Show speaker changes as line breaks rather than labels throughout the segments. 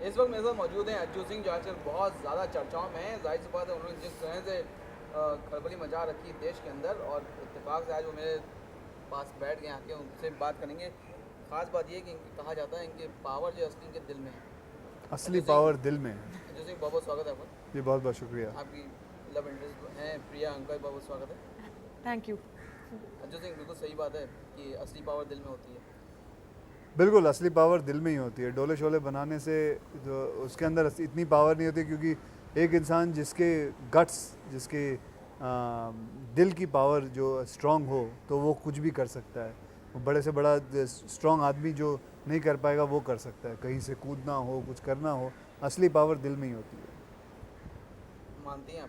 इस वक्त मेरे साथ मौजूद हैं अज्जू सिंह, जो आजकल बहुत ज़्यादा चर्चाओं में हैं। जाहिर सी बात है, उन्होंने जिस तरह से खलबली मचा रखी है देश के अंदर, और इत्तेफाक से आज वो मेरे पास बैठ गए आके, उनसे बात करेंगे। ख़ास बात ये है कि कहा जाता है इनके पावर जो असली इनके दिल में है।
असली पावर दिल में।
अज्जू सिंह, बहुत बहुत स्वागत है आपका।
जी बहुत बहुत शुक्रिया।
आपकी लव इंटरेस्ट हैं प्रिया, उनका भी बहुत बहुत स्वागत है।
Thank you.
अज्जू सिंह, बिल्कुल सही बात है कि असली पावर दिल में होती है।
बिल्कुल असली पावर दिल में ही होती है। डोले शोले बनाने से जो उसके अंदर इतनी पावर नहीं होती, क्योंकि एक इंसान जिसके गट्स, जिसके दिल की पावर जो स्ट्रांग हो, तो वो कुछ भी कर सकता है। वो बड़े से बड़ा स्ट्रांग आदमी जो नहीं कर पाएगा वो कर सकता है। कहीं से कूदना हो, कुछ करना हो, असली पावर दिल में ही होती है।
मानती हैं आप?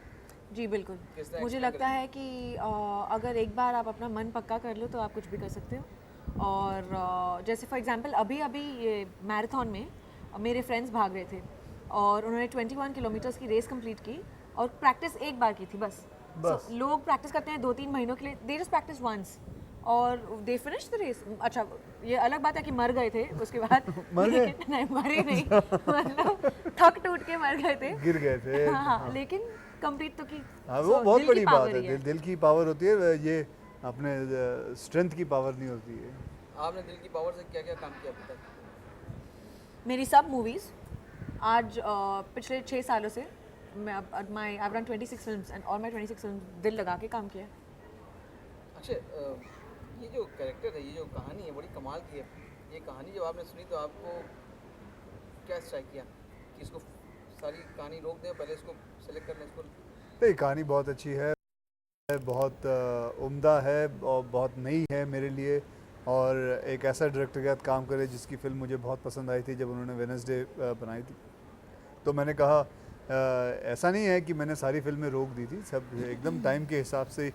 जी बिल्कुल।
किस तरह
मुझे
explain
लगता है कि अगर एक बार आप अपना मन पक्का कर लो तो आप कुछ भी कर सकते हो। और जैसे फॉर एग्जांपल अभी अभी ये मैराथन में मेरे फ्रेंड्स भाग रहे थे और उन्होंने 21 किलोमीटर्स की रेस कंप्लीट की और प्रैक्टिस एक बार की थी बस।
बस।
So, लोग प्रैक्टिस करते हैं 2-3 महीनों के लिए, दे जस्ट प्रैक्टिस वंस और दे फिनिश द रेस। अच्छा, ये अलग बात है कि मर गए थे उसके बाद
मर गए?
लेकिन नहीं, मरे नहीं, मतलब थक टूट के मर गए थे।
गिर गए थे।
हाँ, लेकिन कंप्लीट तो की।
हाँ, वो
So,
बहुत
दिल की
बड़ी बात
power
है।
ही
दिल की पावर होती है, ये अपने स्ट्रेंथ की पावर नहीं होती है।
आपने दिल की पावर से क्या क्या काम किया अभी तक?
मेरी सब मूवीज आज पिछले 6 सालों से मैं I have run 26 films and all my 26 films दिल लगा के काम किया।
अच्छा, ये जो कैरेक्टर है, ये जो कहानी है, बड़ी कमाल की है। ये कहानी जब आपने सुनी तो आपको क्या स्ट्राइक किया कि इसको सारी कहानी रोक दें, पहले इसको सेलेक्ट कर लें इसको?
तो ये कहानी बहुत अच्छी है, बहुत उम्दा है और बहुत नई है मेरे लिए। और एक ऐसा डायरेक्टर के साथ काम करे जिसकी फ़िल्म मुझे बहुत पसंद आई थी जब उन्होंने वेडनेसडे बनाई थी। तो मैंने कहा ऐसा नहीं है कि मैंने सारी फिल्में रोक दी थी, सब एकदम टाइम के हिसाब से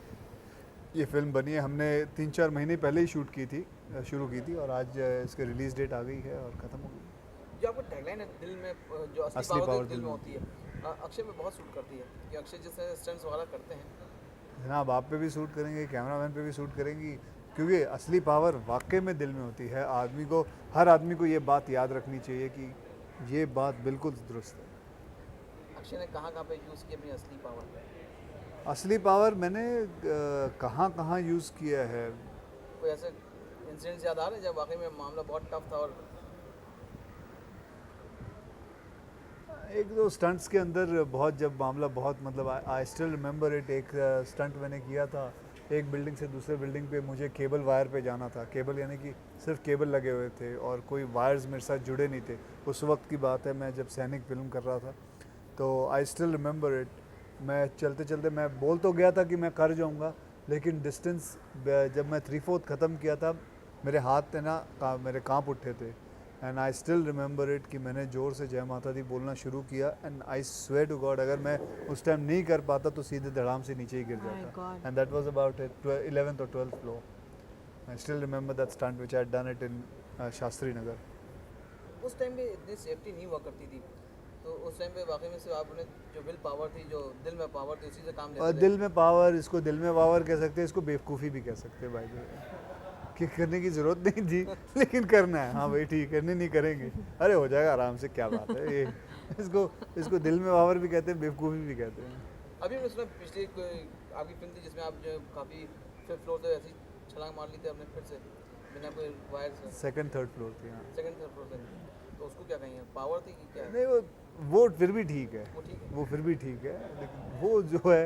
ये फ़िल्म बनी है। हमने 3-4 महीने पहले ही शूट की थी, शुरू की थी, और आज इसकी रिलीज़ डेट आ गई है और ख़त्म हो गई।
जो आपको टैगलाइन है दिल में, जो असली पावर दिल में होती है, अक्षय में बहुत सूट करती है कि अक्षय जिस तरह स्टंट्स वगैरह करते हैं।
जनाब आप पे भी सूट करेंगे, कैमरामैन पे भी सूट करेंगी, क्योंकि असली पावर वाकई में दिल में होती है। आदमी को, हर आदमी को ये बात याद रखनी चाहिए कि ये बात बिल्कुल दुरुस्त है।
अक्षय ने कहाँ पे यूज़ की अपनी असली पावर?
असली पावर मैंने कहाँ कहाँ यूज़ किया है?
कोई ऐसे इंसिडेंट्स याद आ रहे हैं जब वाकई में मामला बहुत टफ था? और
एक दो स्टंट्स के अंदर बहुत, जब मामला बहुत, मतलब आई स्टिल रिमेंबर इट। एक स्टंट मैंने किया था, एक बिल्डिंग से दूसरे बिल्डिंग पे मुझे केबल वायर पे जाना था। केबल यानी कि सिर्फ केबल लगे हुए थे और कोई वायर्स मेरे साथ जुड़े नहीं थे। उस वक्त की बात है, मैं जब सैनिक फिल्म कर रहा था। तो आई स्टिल रिमेंबर इट। मैं चलते चलते, मैं बोल तो गया था कि मैं कर जाऊँगा, लेकिन डिस्टेंस जब मैं 3/4 ख़त्म किया था, मेरे हाथ थे ना, मेरे काँप उठे थे। And I still remember it कि मैंने ज़ोर से जय माता दी बोलना शुरू किया। And I swear to God, अगर मैं उस टाइम नहीं कर पाता तो सीधे धड़ाम से नीचे ही गिर जाता। And that was about 11th और 12th floor. I still remember that stunt which I had done it in Shastri Nagar.
उस टाइम पे इतनी सेफ्टी नहीं हुआ करती थी, तो उस टाइम पे वाकई में सिर्फ आपने जो विल पावर थी, जो दिल में पावर थी, उसी से काम लेते थे।
दिल में पावर, इसको दिल में पावर कह सकते हैं, इसको बेवकूफ़ी भी कह सकते हैं भाई, कि करने की ज़रूरत नहीं थी लेकिन करना है। हाँ भाई ठीक है, नहीं करेंगे, अरे हो जाएगा आराम से, क्या बात है ये। इसको दिल में पावर भी कहते हैं, बेवकूफ़ी भी कहते हैं।
अभी मैंने सुना पिछली कोई आपकी फिल्म थी जिसमें आप जो काफ़ी 5th फ्लोर से ऐसी छलांग मार ली थी आपने फिर से, बिना कोई वायर से।
2nd 3rd फ्लोर थी, हाँ।
2nd 3rd फ्लोर से, तो उसको क्या कहेंगे, पावर थी कि क्या?
नहीं, वो फिर भी ठीक है,
वो ठीक है।
वो फिर भी ठीक है, लेकिन वो जो है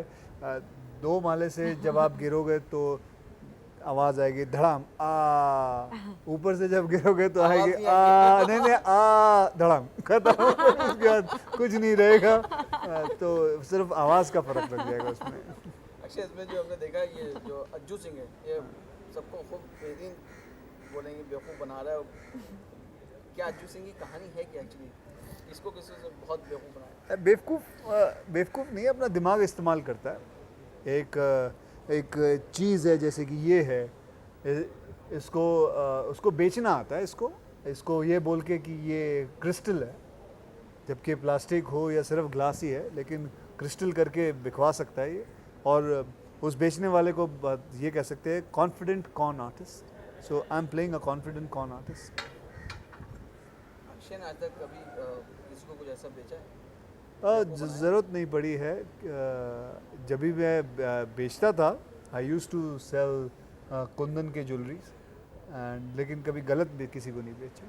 2 माले से जब आप गिरोगे तो आवाज़ आएगी धड़ाम आ, ऊपर से जब गिरोगे तो
आवाज़
आएगी
नहीं
आ, नहीं आ, धड़ाम, खत्म। उसके बाद कुछ नहीं रहेगा। तो सिर्फ आवाज़ का फ़र्क लग जाएगा उसमें।
अक्षय, इसमें जो हमने देखा ये जो अज्जू सिंह है, ये सबको खूब बेहतरीन बोलेंगे बेवकूफ़ बना रहा है। क्या अज्जू सिंह की कहानी है कि एक्चुअली इसको किसी से बहुत बेवकूफ़ बनाया?
बेवकूफ़ नहीं, अपना दिमाग इस्तेमाल करता है। एक चीज़ है जैसे कि ये है, उसको बेचना आता है, इसको ये बोल के कि ये क्रिस्टल है, जबकि प्लास्टिक हो या सिर्फ ग्लास ही है, लेकिन क्रिस्टल करके बिकवा सकता है ये। और उस बेचने वाले को ये कह सकते हैं confident cone artist. So I am playing a confident cone artist.
Akshay ने आज तक कभी किसी को को कुछ ऐसा बेचा है?
ज़रूरत नहीं पड़ी है। जब भी मैं बेचता था, आई यूज़ टू सेल कुंदन के ज्वेलरीज एंड, लेकिन कभी गलत भी किसी को नहीं बेचे।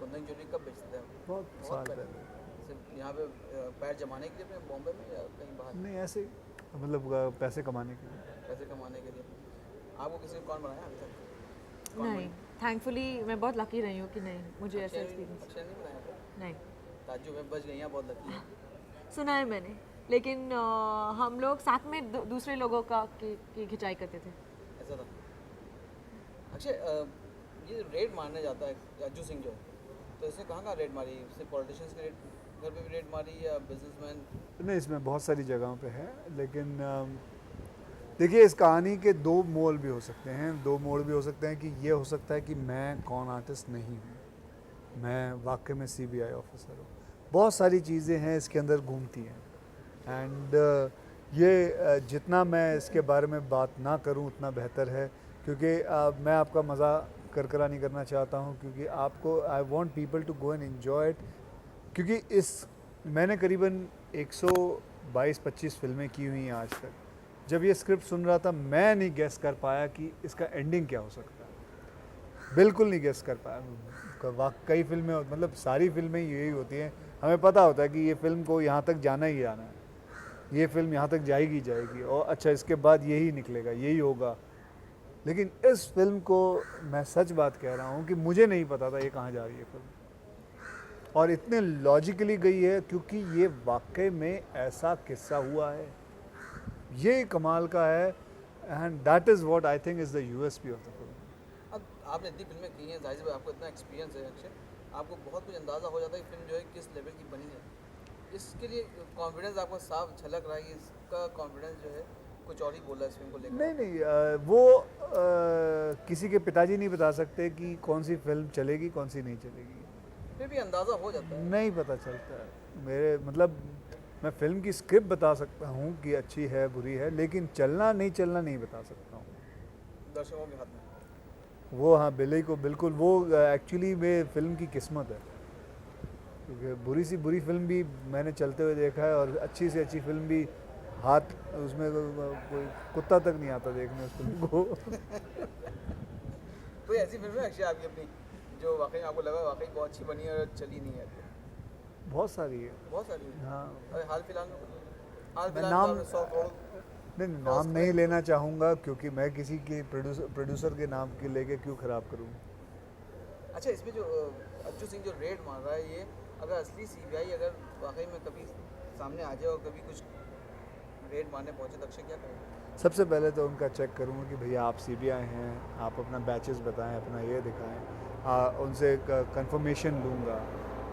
कुंदन ज्वेलरी कब बेचते हैं आप?
बहुत साल
पहले।
पहले।
सिर्फ यहाँ पे पैर जमाने के लिए अपने बॉम्बे में या कहीं बाहर?
नहीं, ऐसे ही, मतलब पैसे कमाने के लिए।
पैसे कमाने के लिए। आपको किसी ने कौन बनाया अभी तक? कौन
नहीं, थैंकफुली मैं बहुत लकी रही हूँ कि नहीं मुझे ऐसा
अक्षय
एक्सपीरियंस
अक्षय नहीं बनाया था?
नहीं।
ताज्जुब में बच गई हैं, बहुत लकी है।
सुना है मैंने, लेकिन हम लोग साथ में दूसरे लोगों का की खिंचाई करते थे।
ऐसा था। अक्षय ये रेड मारने जाता है अज्जू सिंह जो, तो इसने कहाँ रेड मारी? सिर्फ पॉलिटिशियंस के घर पे भी रेड मारी या बिजनेसमैन?
नहीं, इसमें बहुत सारी जगहों पे है, लेकिन देखिए, इस कहानी के दो मोड़ भी हो सकते हैं। दो मोड़ भी हो सकते हैं कि ये हो सकता है कि मैं कौन आर्टिस्ट नहीं हूँ, मैं वाकई में सीबीआई ऑफिसर हूँ। बहुत सारी चीज़ें हैं इसके अंदर घूमती हैं एंड ये जितना मैं इसके बारे में बात ना करूँ उतना बेहतर है, क्योंकि मैं आपका मज़ा करकरा नहीं करना चाहता हूँ, क्योंकि आपको I want people to go and enjoy it. क्योंकि मैंने करीबन 122-25 फिल्में की हुई हैं आज तक। जब ये स्क्रिप्ट सुन रहा था, मैं नहीं गेस कर पाया कि इसका एंडिंग क्या हो सकता है। बिल्कुल नहीं गेस कर पाया। कई फिल्में, मतलब सारी फिल्में यही होती हैं, हमें पता होता है कि ये फिल्म को यहाँ तक जाना ही जाना है, ये फिल्म यहाँ तक जाएगी और अच्छा इसके बाद यही निकलेगा, यही होगा। लेकिन इस फिल्म को मैं सच बात कह रहा हूँ कि मुझे नहीं पता था ये कहाँ जा रही है फिल्म, और इतने लॉजिकली गई है क्योंकि ये वाकई में ऐसा किस्सा हुआ है। ये कमाल का है and that is what I think is the USP of the film.
अब आपने इतनी फिल्में की हैं, जाहिर सी बात आपको इतना एक्सपीरियंस है अक्षय, आपको बहुत कुछ अंदाज़ा हो जाता है कि फिल्म जो है किस लेवल की बनी है। इसके लिए कॉन्फिडेंस आपको साफ झलक रहा है कि इसका कॉन्फिडेंस जो है कुछ और ही बोला है इस फिल्म को लेकर?
नहीं, वो किसी के पिताजी नहीं बता सकते कि कौन सी फिल्म चलेगी कौन सी नहीं चलेगी।
फिर भी अंदाज़ा हो जाता है।
नहीं पता चलता है। मेरे मतलब मैं फिल्म की स्क्रिप्ट बता सकता हूँ कि अच्छी है बुरी है, लेकिन चलना नहीं बता सकता हूँ।
दर्शकों के हाथ में
वो हाँ, बिल्ली को बिल्कुल, वो एक्चुअली में फिल्म की किस्मत है, क्योंकि बुरी सी बुरी फिल्म भी मैंने चलते हुए देखा है और अच्छी से अच्छी फिल्म भी हाथ उसमें कोई कुत्ता तक नहीं आता देखने उस फिल्म को।
कोई ऐसी फिल्म है अक्षय आपकी अपनी जो वाकई आपको लगा वाकई बहुत अच्छी बनी है और चली नहीं है?
बहुत सारी है।
बहुत सारी है।
हाँ,
अरे हाल फिलहाल में
नाम
में 100 करोड़
नहीं, नाम नहीं लेना चाहूँगा, क्योंकि मैं किसी के प्रोड्यूसर के नाम के लेके क्यों ख़राब करूँ।
अच्छा, इसमें जो अज्जू सिंह जो रेड मार रहा है, ये अगर असली सीबीआई अगर वाकई में कभी सामने आ जाए और कभी कुछ रेड मारने पहुंचे तो अक्षय क्या करेंगे?
सबसे पहले तो उनका चेक करूँगा कि भैया आप सीबीआई हैं, आप अपना बैचेस बताएं, अपना ये दिखाएं। उनसे कंफर्मेशन लूँगा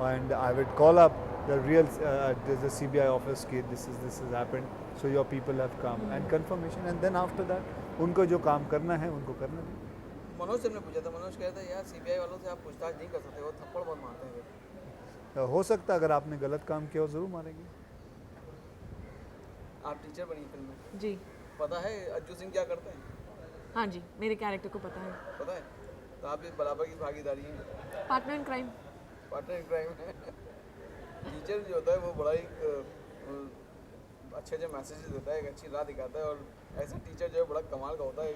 and I will call up the real the CBI office की this is happened, so your people have come and confirmation, and then after that उनको जो काम करना है उनको करना है।
मनोज से हमने पूछा था, मनोज कहता है यार सीबीआई वालों से आप पूछताछ नहीं कर सकते, वो थप्पड़ बहुत मारते हैं।
हो सकता है अगर आपने गलत काम किया हो ज़रूर मारेंगे।
आप टीचर बनी फिल्म में,
जी
पता है अज्जू सिंह क्या करते हैं?
हाँ जी, मेरे कैरेक्टर को पता है।
पता है? तो आप भी बराबर की भागीदारी है,
partner in crime.
Partner in crime है। टीचर जो होता है वो बड़ा ही अच्छे अच्छे मैसेजेस देता है, एक अच्छी राह दिखाता है, और ऐसा टीचर जो है बड़ा कमाल का होता है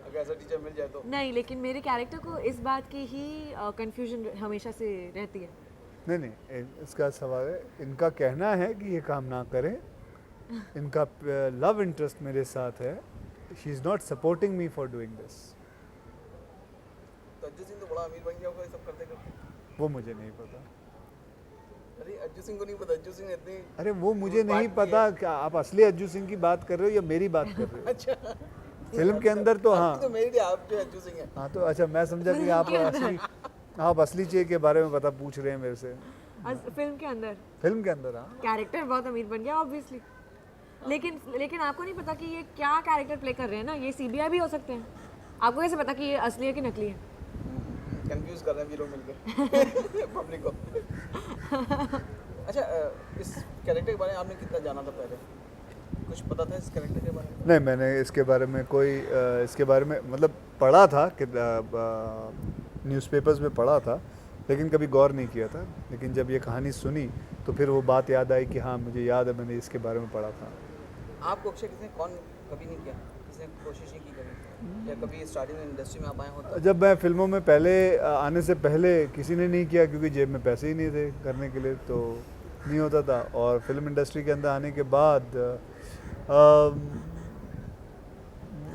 अगर ऐसा टीचर मिल जाए तो।
नहीं, लेकिन मेरे कैरेक्टर को इस बात की ही कंफ्यूजन हमेशा से रहती है।
नहीं, इसका सवाल है, इनका कहना है कि ये काम ना करें, इनका लव इंटरेस्ट मेरे साथ है, she is not supporting me for doing this.
तो अज्जू सिंह तो बड़ा अमीर बन गया होगा ये सब करते करते।
वो मुझे नहीं पता।
अरे अज्जू सिंह को नहीं पता? अज्जू सिंह इतनी
अरे वो मुझे नहीं पता कि आप असली अज्जू सिंह की बात कर रहे हो या मेरी बात कर रहे हो।
अच्छा,
फिल्म के अंदर तो हाँ,
तो मेरी आप जो अज्जू सिंह है।
हाँ तो अच्छा, मैं समझा कि आप असली चीज़ के बारे में पता पूछ रहे हैं मेरे से।
फिल्म के अंदर
फिल्म के अंदर हाँ,
कैरेक्टर बहुत अमीर बन गया ऑब्वियसली, लेकिन आपको नहीं पता कि ये क्या कैरेक्टर प्ले कर रहे हैं ना, ये सीबीआई भी हो सकते हैं। आपको कैसे पता कि ये असली है कि नकली है?
कंफ्यूज कर रहे हैं ये लोग मिलकर पब्लिक को। अच्छा, इस कैरेक्टर के बारे में आपने कितना जाना था पहले? कुछ पता था इस कैरेक्टर के बारे में?
नहीं, मैंने इसके बारे में इसके बारे में मतलब पढ़ा था कि न्यूज़पेपर्स में पढ़ा था, लेकिन कभी गौर नहीं किया था। लेकिन जब ये कहानी सुनी तो फिर वो बात याद आई कि हाँ मुझे याद है मैंने इसके बारे में पढ़ा था।
आपको अक्षय किसी ने कौन कभी नहीं किया, किसी ने कोशिश नहीं की कभी, या कभी स्टार्टिंग में इंडस्ट्री में आप आए हो तो?
जब मैं फिल्मों में पहले आने से पहले किसी ने नहीं किया, क्योंकि जेब में पैसे ही नहीं थे करने के लिए, तो नहीं होता था। और फिल्म इंडस्ट्री के अंदर आने के बाद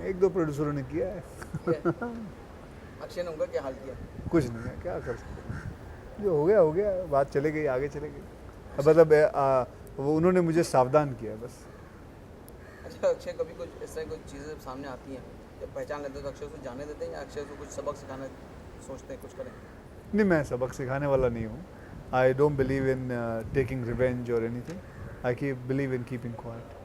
एक दो प्रोड्यूसरों ने किया है।
अक्षय ने उनका क्या हाल किया?
कुछ नहीं है, क्या कर सकते हैं, जो हो गया, बात चले गई, आगे चले गई। मतलब वो उन्होंने मुझे सावधान किया बस।
अच्छा, अक्षय कभी कुछ इस तरह कुछ चीज़ें सामने आती हैं, जब पहचान लेते हैं तो अक्षय उसको जाने देते हैं, या अक्षय को कुछ सबक सिखाना सोचते हैं, कुछ करें?
नहीं, मैं सबक सिखाने वाला नहीं हूँ। I don't believe in taking revenge और anything. I believe in keeping quiet.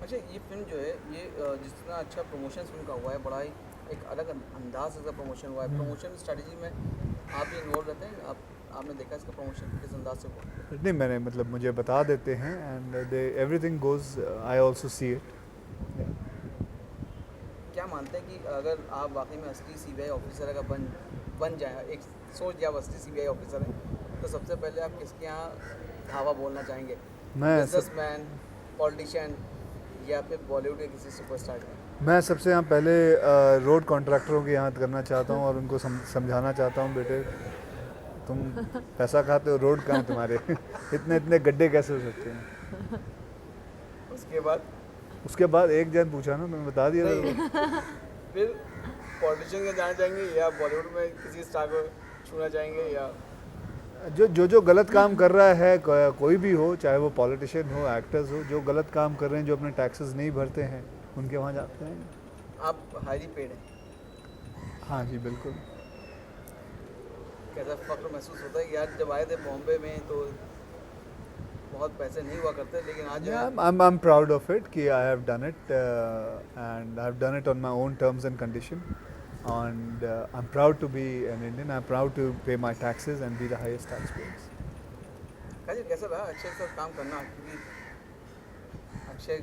अच्छा, ये फिल्म जो है ये जितना अच्छा प्रमोशन फिल्म का हुआ है, बड़ा ही एक अलग अंदाज से इसका प्रमोशन हुआ है। प्रमोशन स्ट्रेटजी में आप भी इन्वॉल्व रहते हैं, आपने देखा इसका प्रमोशन किस अंदाज से हुआ?
नहीं, मैंने मतलब मुझे बता देते हैं and they everything goes, I also see it.
क्या मानते हैं कि अगर आप वाकई में असली सीबीआई ऑफिसर अगर बन जाए, एक सोच आप असली सीबीआई ऑफिसर हैं, तो सबसे पहले आप किसके यहाँ धावा बोलना चाहेंगे? बिजनेसमैन, पॉलिटिशियन, या फिर बॉलीवुड के किसी सुपरस्टार का?
मैं सबसे यहाँ पहले रोड कॉन्ट्रैक्टरों की यहाँ करना चाहता हूँ और उनको समझाना चाहता हूँ, बेटे तुम पैसा खाते हो, रोड कहाँ तुम्हारे इतने इतने गड्ढे कैसे हो सकते हैं। उसके बाद एक जन पूछा ना, मैंने बता दिया था।
फिर पॉलिटिशियन के जाना चाहेंगे, या बॉलीवुड में किसी स्टार को छूना चाहेंगे, या
जो गलत काम कर रहा है, कोई भी हो, चाहे वो पॉलिटिशियन हो, एक्टर्स हो, जो गलत काम कर रहे हैं, जो अपने टैक्सेस नहीं भरते हैं, उनके वहाँ जाते हैं।
आप हाईली पेड हैं?
हाँ जी, बिल्कुल।
कैसा फख्र महसूस होता है कि यार जब आए थे बॉम्बे में तो बहुत पैसे नहीं हुआ करते, लेकिन आज
I'm proud of it कि I have done it and I have done it on my own terms and condition, and I'm proud to be an Indian. I'm proud to pay my taxes and be the highest taxpayer.
कैसा रहा अक्षय के साथ काम करना? क्योंकि अक्षय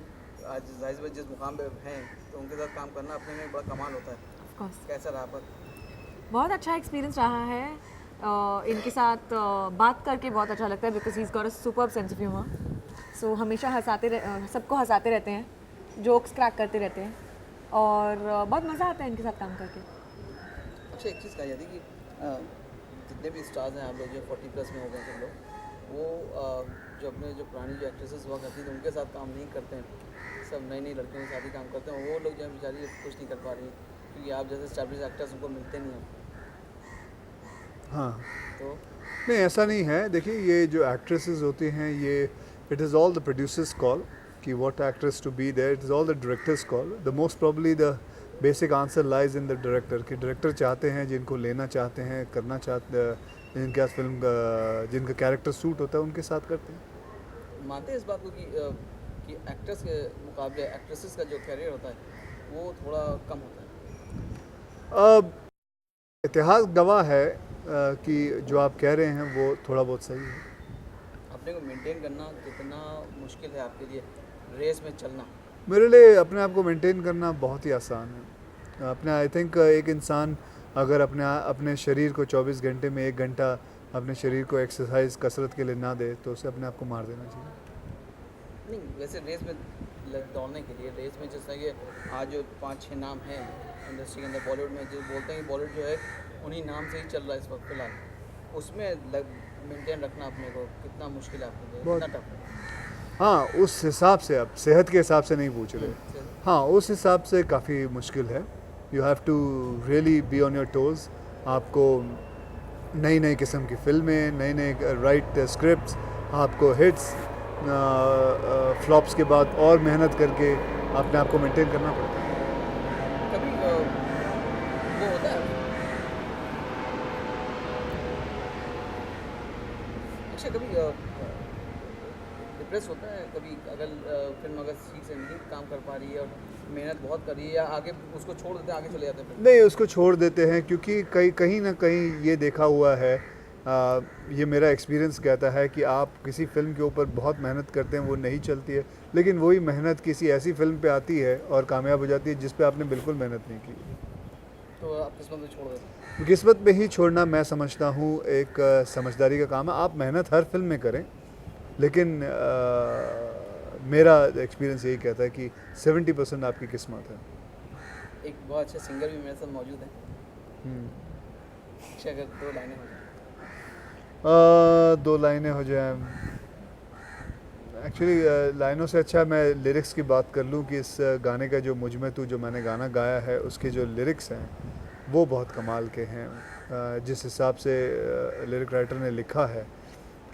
आज जाहिर सी जिस मुकाम पे हैं, तो उनके साथ काम करना अपने में बड़ा कमाल होता है।
Of course.
कैसा रहा पर?
बहुत अच्छा एक्सपीरियंस रहा है। इनके साथ बात करके बहुत अच्छा लगता है, because he is got a superb sense of humour. So हमेशा सबको हंसाते रहते हैं, जोक्स क्रैक करते रहते हैं, और बहुत मज़ा आता है इनके साथ काम करके।
अच्छा, एक चीज़ कही जाती है कि जितने भी स्टार्स हैं आप लोग जो 40+ में हो गए सब लोग, वो जो अपने जो पुरानी जो एक्ट्रेसेस हुआ करती थी उनके साथ काम नहीं करते हैं, सब नई नई लड़कियों के साथ ही काम करते हैं। वो लोग जो बेचारी कुछ नहीं कर पा रही, क्योंकि आप जैसे स्टैब्लिश एक्टर्स उनको मिलते नहीं हैं।
हाँ,
तो
नहीं ऐसा नहीं है। देखिए, ये जो एक्ट्रेसेस होती हैं, ये it is all the producers call कि what actress to be there, it is all the directors call. The most probably the basic answer lies in the director कि डायरेक्टर चाहते हैं, जिनको लेना चाहते हैं, करना चाहते हैं, जिनके फिल्म का जिनका कैरेक्टर सूट होता है, उनके साथ करते हैं।
मानते हैं इस बात को कि एक्टर्स के मुकाबले एक्ट्रेसेस का जो कैरियर होता है वो थोड़ा कम होता है?
इतिहास गवाह है कि जो आप कह रहे हैं वो थोड़ा बहुत सही है।
अपने को मेंटेन करना कितना मुश्किल है आपके लिए, रेस में चलना?
मेरे लिए अपने आप को मेंटेन करना बहुत ही आसान है। अपने आई थिंक एक इंसान अगर अपने शरीर को 24 घंटे में 1 घंटा अपने शरीर को एक्सरसाइज कसरत के लिए ना दे, तो उसे अपने आप को मार देना चाहिए।
नहीं, वैसे रेस में दौड़ने के लिए, रेस में जिस तरह के आज जो 5-6 नाम हैं इंडस्ट्री के अंदर, बॉलीवुड में जो बोलते हैं कि बॉलीवुड जो है उन्हीं नाम से ही चल रहा है इस वक्त फिलहाल, उसमें मेंटेन रखना अपने को कितना मुश्किल है आपके लिए, कितना टफ है?
हाँ, उस हिसाब से, आप सेहत के हिसाब से नहीं पूछ रहे। हाँ, उस हिसाब से काफ़ी मुश्किल है। You have to really be on your toes. आपको नई नई किस्म की फिल्में, नए नए राइट स्क्रिप्ट्स, आपको हिट्स, फ्लॉप्स के बाद और मेहनत करके अपने आप को मेंटेन करना पड़ता है।
कभी वो होता है अच्छा, कभी डिप्रेस होता है कभी, अगर फिल्म अगर ठीक से नहीं काम कर पा रही है और मेहनत बहुत कर रही है, या आगे उसको छोड़ देते हैं, आगे चले जाते हैं?
नहीं, उसको छोड़ देते हैं, क्योंकि कहीं ना कहीं ये देखा हुआ है, ये मेरा एक्सपीरियंस कहता है कि आप किसी फिल्म के ऊपर बहुत मेहनत करते हैं, वो नहीं चलती है, लेकिन वही मेहनत किसी ऐसी फिल्म पे आती है और कामयाब हो जाती है जिस पे आपने बिल्कुल मेहनत नहीं की।
तो आप किस्मत में छोड़ देते हैं?
किस्मत पे ही छोड़ना मैं समझता हूँ एक समझदारी का काम है। आप मेहनत हर फिल्म में करें, लेकिन मेरा एक्सपीरियंस यही कहता है कि 70% आपकी किस्मत है।
एक बहुत अच्छे सिंगर भी मेरे साथ मौजूद हैं। अक्षय, अगर 2 लाइनें हो जाए।
2 लाइनें हो जाएं, एक्चुअली लाइनों से अच्छा मैं लिरिक्स की बात कर लूँ कि इस गाने का जो मुझ में तू जो मैंने गाना गाया है उसके जो लिरिक्स हैं वो बहुत कमाल के हैं। जिस हिसाब से लिरिक राइटर ने लिखा है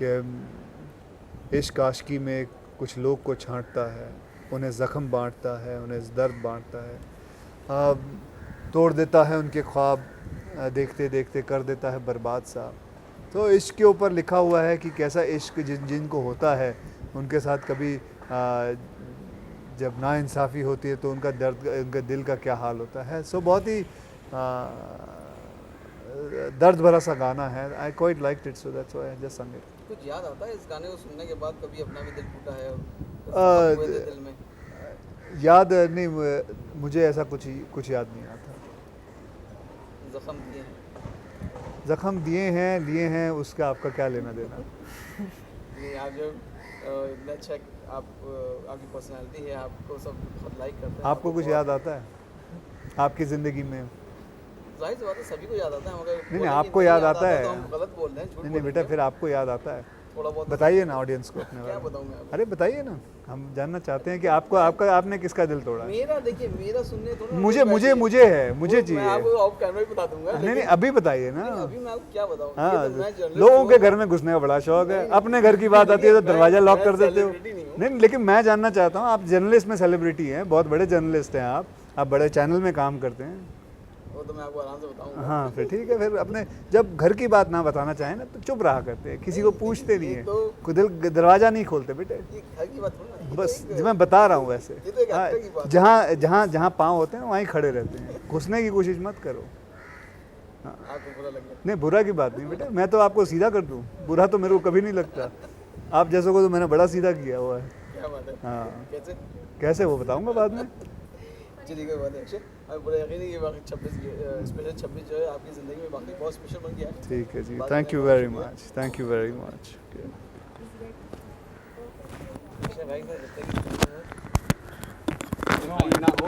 कि इश्क आशिकी में कुछ लोग को छांटता है, उन्हें ज़ख्म बांटता है, उन्हें दर्द बांटता है, तोड़ देता है उनके ख्वाब, देखते देखते कर देता है बर्बाद सा। तो इश्क के ऊपर लिखा हुआ है कि कैसा इश्क जिनको होता है उनके साथ कभी जब नाइंसाफ़ी होती है तो उनका दर्द, उनका दिल का क्या हाल होता है। सो बहुत ही दर्द भरा सा गाना है। I quite like it, so that's why I just संग इट।
कुछ याद आता है इस गाने को सुनने के बाद? कभी अपना भी दिल टूटा है और हुए थे दिल में?
याद नहीं, मुझे ऐसा कुछ याद नहीं आता।
जख्म दिए हैं?
ज़ख्म दिए हैं, लिए हैं, उसका आपका क्या लेना देना।
ये आप जो इतना अच्छा आप आपकी पर्सनालिटी है, आपको सब बहुत लाइक करते हैं।
आपको कुछ याद आता है आपकी ज़िंदगी में?
जाहिर सी बात है सभी को याद आता है, मगर
नहीं, आपको याद आता है?
तो हम गलत बोल रहे हैं, झूठ
नहीं
बोल
बेटा,
रहे हैं।
फिर आपको याद आता है?
थोड़ा बहुत
बताइए ना ऑडियंस को अपने
क्या
बारे में।
बताऊं मैं आपको?
अरे बताइए ना, हम जानना चाहते हैं कि आपने किसका दिल तोड़ा है।
मेरा देखिए, मेरा सुनने थोड़ा
मुझे
मैं
चाहिए।
आपको ऑफ कैमरा भी बता दूंगा।
नहीं, अभी बताइए ना।
अभी मैं आपको क्या बताऊं?
हाँ,
ये तो मैं जर्नलिस्ट
लोगों के
हूं।
घर में घुसने का बड़ा शौक है, अपने घर की बात आती है तो दरवाजा लॉक कर देते हो।
सेलिब्रिटी नहीं हूं।
नहीं, लेकिन मैं जानना चाहता हूँ, आप जर्नलिस्ट में सेलिब्रिटी हैं, बहुत बड़े जर्नलिस्ट हैं आप बड़े चैनल में काम करते हैं।
वो तो मैं आपको आराम से बताऊंगा।
हाँ, फिर ठीक है। फिर अपने जब घर की बात ना बताना चाहें ना तो चुप रहा करते हैं, किसी को पूछते नहीं है, कोई दरवाजा नहीं खोलते बेटे।
ये घर की बात थोड़ी ना, ये तो
बस
एक-
मैं बता रहा हूँ वैसे।
ये तो एक
हाँ,
एक्टर की बात है।
जहाँ पाँव होते हैं वहीं खड़े रहते हैं, घुसने की कोशिश मत करो।
आपको बुरा लग गया?
नहीं, बुरा की बात नहीं बेटा, मैं तो आपको सीधा कर दूँ, बुरा तो मेरे को कभी नहीं लगता। आप जैसों को तो मैंने बड़ा सीधा किया हुआ है।
क्या बात है?
हाँ,
कैसे?
कैसे वो बताऊँगा बाद में।
चलिए, कोई बात नहीं अक्षय, हमें पूरा यकीन है कि बाकी 26 स्पेशल 26 जो है आपकी ज़िंदगी में बाकी बहुत स्पेशल बन गया है।
ठीक है जी,
बाद
थैंक
में
यू
बहुत
वेरी
शुक्रिया।
Much, thank you very much.
Akshay भाई का जब तक ना हो